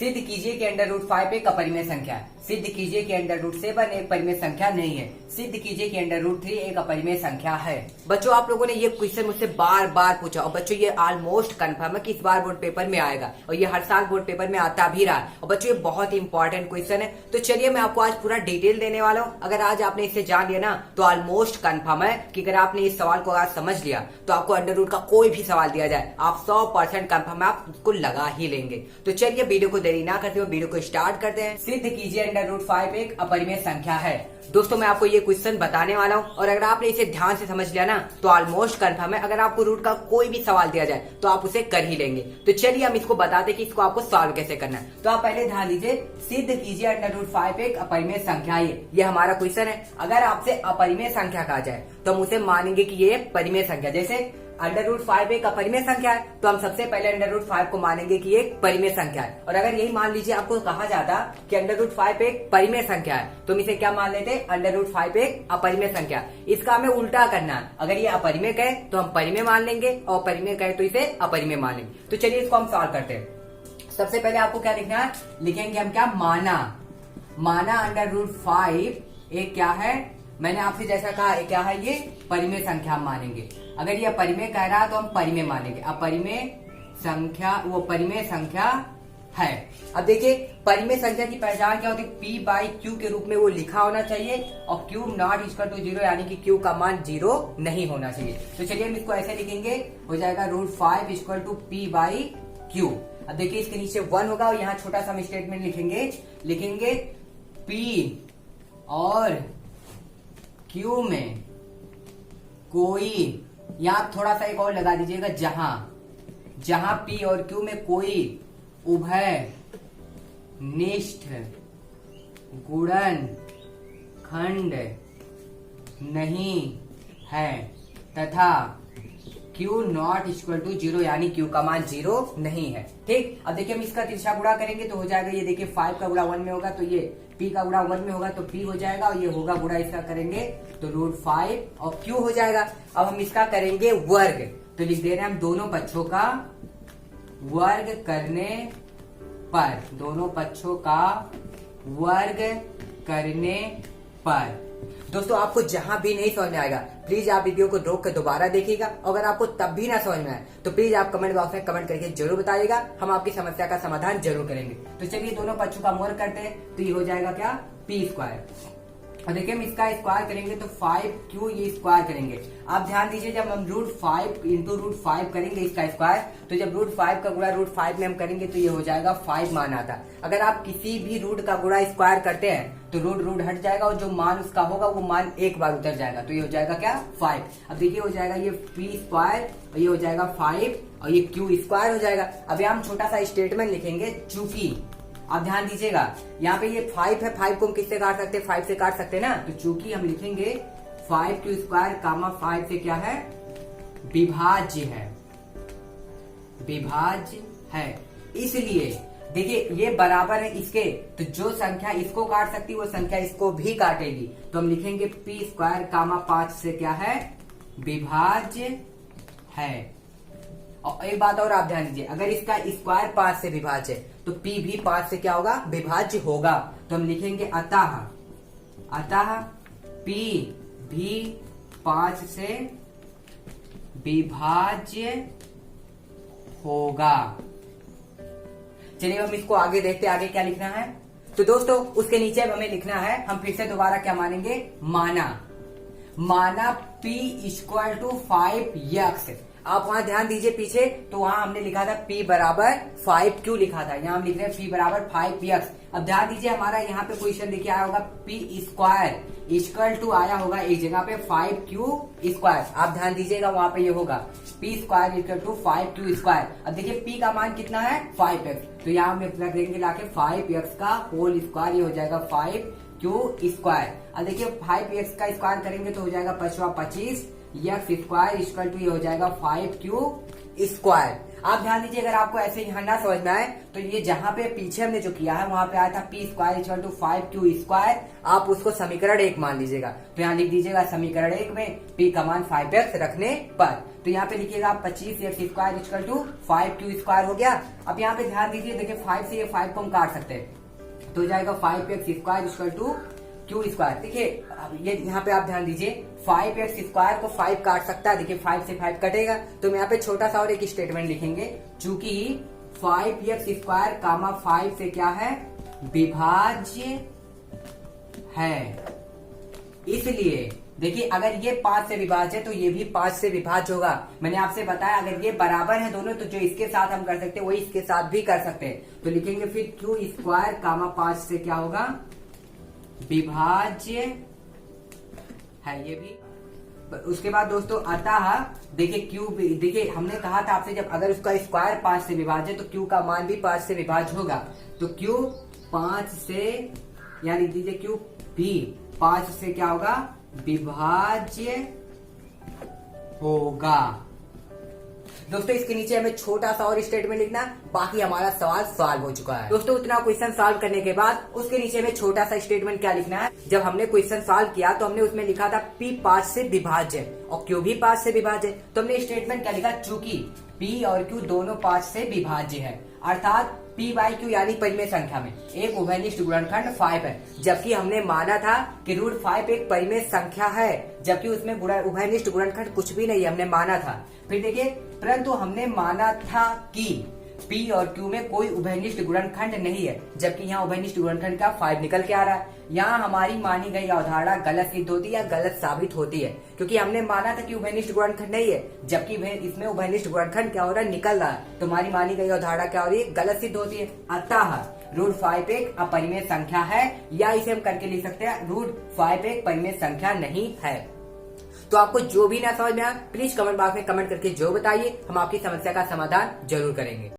सिद्ध कीजिए कि अंडर रूट 5 एक अपरिमेय संख्या है। सिद्ध कीजिए कि अंडर रूट 7 एक परिमेय संख्या नहीं है। सिद्ध कीजिए कि अंडर रूट 3 एक अपरिमेय संख्या है। बच्चों आप लोगों ने ये क्वेश्चन मुझसे बार बार पूछा और बच्चों ये ऑलमोस्ट कंफर्म है कि इस बार बोर्ड पेपर में आएगा और ये हर साल बोर्ड पेपर में आता भी रहा है। और बच्चों ये बहुत ही इंपॉर्टेंट क्वेश्चन है, तो चलिए मैं आपको आज पूरा डिटेल देने वाला हूँ। अगर आज आपने इसे जान लिया ना तो ऑलमोस्ट कंफर्म है कि अगर आपने इस सवाल को आज समझ लिया तो आपको अंडर रूट का कोई भी सवाल दिया जाए आप 100% कंफर्म है आप उसको लगा ही लेंगे। तो चलिए वीडियो को देरी ना करते हुए वीडियो को स्टार्ट करते हैं। सिद्ध कीजिए अंडर रूट 5 एक अपरिमेय संख्या है। दोस्तों मैं आपको ये क्वेश्चन बताने वाला हूँ और अगर आपने इसे ध्यान से समझ लिया ना तो ऑलमोस्ट कंफर्म है अगर आपको रूट का कोई भी सवाल दिया जाए तो आप उसे कर ही लेंगे। तो चलिए हम इसको बताते कि इसको आपको सॉल्व कैसे करना है। तो आप पहले ध्यान दीजिए, सिद्ध कीजिए अंडर रूट 5 एक अपरिमेय संख्या है। ये हमारा क्वेश्चन है। अगर आपसे अपरिमेय संख्या कहा जाए तो हम उसे मानेंगे कि ये परिमेय संख्या, जैसे अंडर रूट 5 एक अपरिमेय संख्या है तो हम सबसे पहले अंडर रूट 5 को मानेंगे कि एक परिमेय संख्या है। और अगर यही मान लीजिए आपको कहा जाता कि अंडर रूट 5 एक परिमेय संख्या है तो हम इसे क्या मान लेते हैं, अंडर रूट 5 एक अपरिमेय संख्या। इसका हमें उल्टा करना है, अगर ये अपरिमेय कहे तो हम परिमेय मान लेंगे और परिमेय कहे तो इसे अपरिमेय मान लेंगे। तो चलिए इसको हम सॉल्व करते हैं। सबसे पहले आपको क्या लिखना है, लिखेंगे हम क्या, माना अंडर रूट 5 एक क्या है, मैंने आपसे जैसा कहा क्या है, ये परिमेय संख्या हम मानेंगे। अगर ये परिमेय कह रहा है तो हम परिमेय मानेंगे। अपरिमेय संख्या वो परिमेय संख्या है। अब देखिए परिमेय संख्या की पहचान क्या होती है, P बाई Q के रूप में वो लिखा होना चाहिए और Q नॉट इक्वल टू 0 यानी कि Q का मान 0 नहीं होना चाहिए। तो चलिए हम इसको ऐसे लिखेंगे, हो जाएगा root 5 equal to P by Q। अब देखिए इसके नीचे 1 होगा और यहाँ छोटा सा हम स्टेटमेंट लिखेंगे P और Q में कोई, यहाँ थोड़ा सा एक और लगा दीजिएगा, जहां P और Q में कोई उभय निष्ठ गुणन खंड नहीं है तथा Q नॉट इक्वल टू 0 यानी Q का मान 0 नहीं है। ठीक, अब देखिए हम इसका तिरछा गुणा करेंगे तो हो जाएगा, ये देखिए 5 का गुणा 1 में होगा तो ये P का गुणा 1 में होगा तो P हो जाएगा और ये होगा गुणा इसका करेंगे तो रूट 5 और Q हो जाएगा। अब हम इसका करेंगे वर्ग, तो लिख दे रहे हैं हम दोनों पक्षों का वर्ग करने पर, दोनों पक्षों का वर्ग करने पर। दोस्तों आपको जहां भी नहीं समझ में आएगा प्लीज आप वीडियो को रोक कर दोबारा देखिएगा। अगर आपको तब भी ना समझ में आए तो प्लीज आप कमेंट बॉक्स में कमेंट करके जरूर बताइएगा, हम आपकी समस्या का समाधान जरूर करेंगे। तो चलिए दोनों पक्षों का वर्ग करते हैं तो ये हो जाएगा क्या, P स्क्वायर। और देखिए हम इसका स्क्वायर करेंगे तो 5Q ये स्क्वायर करेंगे। आप ध्यान दीजिए जब हम रूट 5 इंटू रूट 5 करेंगे इसका स्क्वायर, तो जब रूट 5 का गुणा रूट 5 में हम करेंगे तो ये हो जाएगा 5 मान आता। अगर आप किसी भी रूट का गुणा स्क्वायर करते हैं तो रूट हट जाएगा और जो मान उसका होगा वो मान एक बार उतर जाएगा, तो ये हो जाएगा क्या, 5। अब देखिए हो जाएगा ये P स्क्वायर और ये हो जाएगा 5 और ये Q स्क्वायर हो जाएगा। अब यहाँ हम छोटा सा स्टेटमेंट लिखेंगे, चूंकि आप ध्यान दीजिएगा यहाँ पे ये 5 है, 5 को हम किससे काट सकते हैं, 5 से काट सकते हैं ना, तो चूंकि हम लिखेंगे 5Q स्क्वायर कामा 5 से क्या है, विभाज्य है। इसलिए देखिए ये बराबर है इसके, तो जो संख्या इसको काट सकती है वो संख्या इसको भी काटेगी। तो हम लिखेंगे P स्क्वायर कामा 5 से क्या है, विभाज्य है। और एक बात और आप ध्यान दीजिए, अगर इसका स्क्वायर 5 से विभाज्य है तो P भी 5 से क्या होगा, विभाज्य होगा। तो हम लिखेंगे अतः P भी 5 से विभाज्य होगा। चलिए हम इसको आगे देखते हैं, आगे क्या लिखना है। तो दोस्तों उसके नीचे अब हमें लिखना है, हम फिर से दोबारा क्या मानेंगे, माना P इक्वल टू 5x। आप वहां ध्यान दीजिए पीछे, तो वहां हमने लिखा था P बराबर 5Q लिखा था, यहाँ हम लिख रहे हैं P बराबर 5x। अब ध्यान दीजिए हमारा यहाँ पे क्वेश्चन देखिए आया होगा P स्क्वायर इक्वल टू आया होगा एक जगह पे 5Q स्क्वायर। आप ध्यान दीजिएगा वहां पे ये होगा P square equal to 5Q square. अब देखिए P का मान कितना है, 5x, तो यहाँ हम रख देंगे लाके 5x का होल स्क्वायर, ये हो जाएगा 5Q स्क्वायर। अब देखिए 5x का स्क्वायर करेंगे तो हो जाएगा 5 25 x स्क्वायर इक्वल टू ये हो जाएगा 5Q स्क्वायर। आप ध्यान दीजिए, अगर आपको ऐसे यहाँ ना समझ में आए तो ये जहाँ पे पीछे हमने जो किया है वहां पे आया था P square equal to 5q square, आप उसको समीकरण 1 मान लीजिएगा। तो यहाँ लिख दीजिएगा समीकरण 1 में p का मान 5x रखने पर, तो यहाँ पे लिखिएगा 25x square equal to 5q square हो गया। अब यहाँ पे ध्यान दीजिए, देखिए 5 से ये 5 को हम काट सकते हैं, तो हो जाएगा 5x square equal to q square. देखिए ये यहाँ पे आप ध्यान दीजिए, 5x स्क्वायर को 5 काट सकता है, देखिए 5 से 5 कटेगा, तो हम यहाँ पे छोटा सा और एक स्टेटमेंट लिखेंगे, चूंकि 5x स्क्वायर कामा 5 से क्या है, विभाज्य है, इसलिए देखिए अगर ये 5 से विभाज्य है तो ये भी 5 से विभाज्य होगा। मैंने आपसे बताया अगर ये बराबर है दोनों, तो जो इसके साथ हम कर सकते हैं वही इसके साथ भी कर सकते हैं। तो लिखेंगे फिर q स्क्वायर कामा 5 से क्या होगा, विभाज्य है ये भी। उसके बाद दोस्तों अतः देखिए q, देखिए हमने कहा था आपसे जब अगर उसका स्क्वायर 5 से विभाज्य तो q का मान भी 5 से विभाज्य होगा, तो q 5 से या लिख दीजिए q भी 5 से क्या होगा, विभाज्य होगा। दोस्तों इसके नीचे हमें छोटा सा और स्टेटमेंट लिखना, बाकी हमारा सवाल सॉल्व हो चुका है। दोस्तों उतना क्वेश्चन सॉल्व करने के बाद उसके नीचे में छोटा सा स्टेटमेंट क्या लिखना है, जब हमने क्वेश्चन सॉल्व किया तो हमने उसमें लिखा था p 5 से विभाज्य और q भी 5 से विभाज्य, तो हमने स्टेटमेंट क्या लिखा, चूंकि p और q दोनों 5 से विभाज्य है, अर्थात p बाई q यानी परिमेय संख्या में एक उभयनिष्ठ गुणनखंड 5 है, जबकि हमने माना था कि रूट 5 एक परिमेय संख्या है, जबकि उसमें उभयनिष्ठ गुणनखंड कुछ भी नहीं है, हमने माना था। फिर देखिए परंतु हमने माना था कि p और q में कोई उभयनिष्ठ गुणनखंड नहीं है, जबकि यहाँ उभयनिष्ठ गुणनखंड का 5 निकल के आ रहा है। यहाँ हमारी मानी गई अवधारणा गलत सिद्ध होती है या गलत साबित होती है, क्योंकि हमने माना था कि उभयनिष्ठ गुणनखंड नहीं है, जबकि इसमें उभयनिष्ठ गुणनखंड क्या हो रहा है, निकल रहा है, तो हमारी मानी गई अवधारणा क्या हो रही है, गलत सिद्ध होती है। अतः रूट 5 एक अपरिमेय संख्या है, या इसे हम करके लिख सकते हैं रूट 5 एक परिमेय संख्या नहीं है। तो आपको जो भी ना समझ में आया प्लीज कमेंट बॉक्स में कमेंट करके जो बताइए, हम आपकी समस्या का समाधान जरूर करेंगे।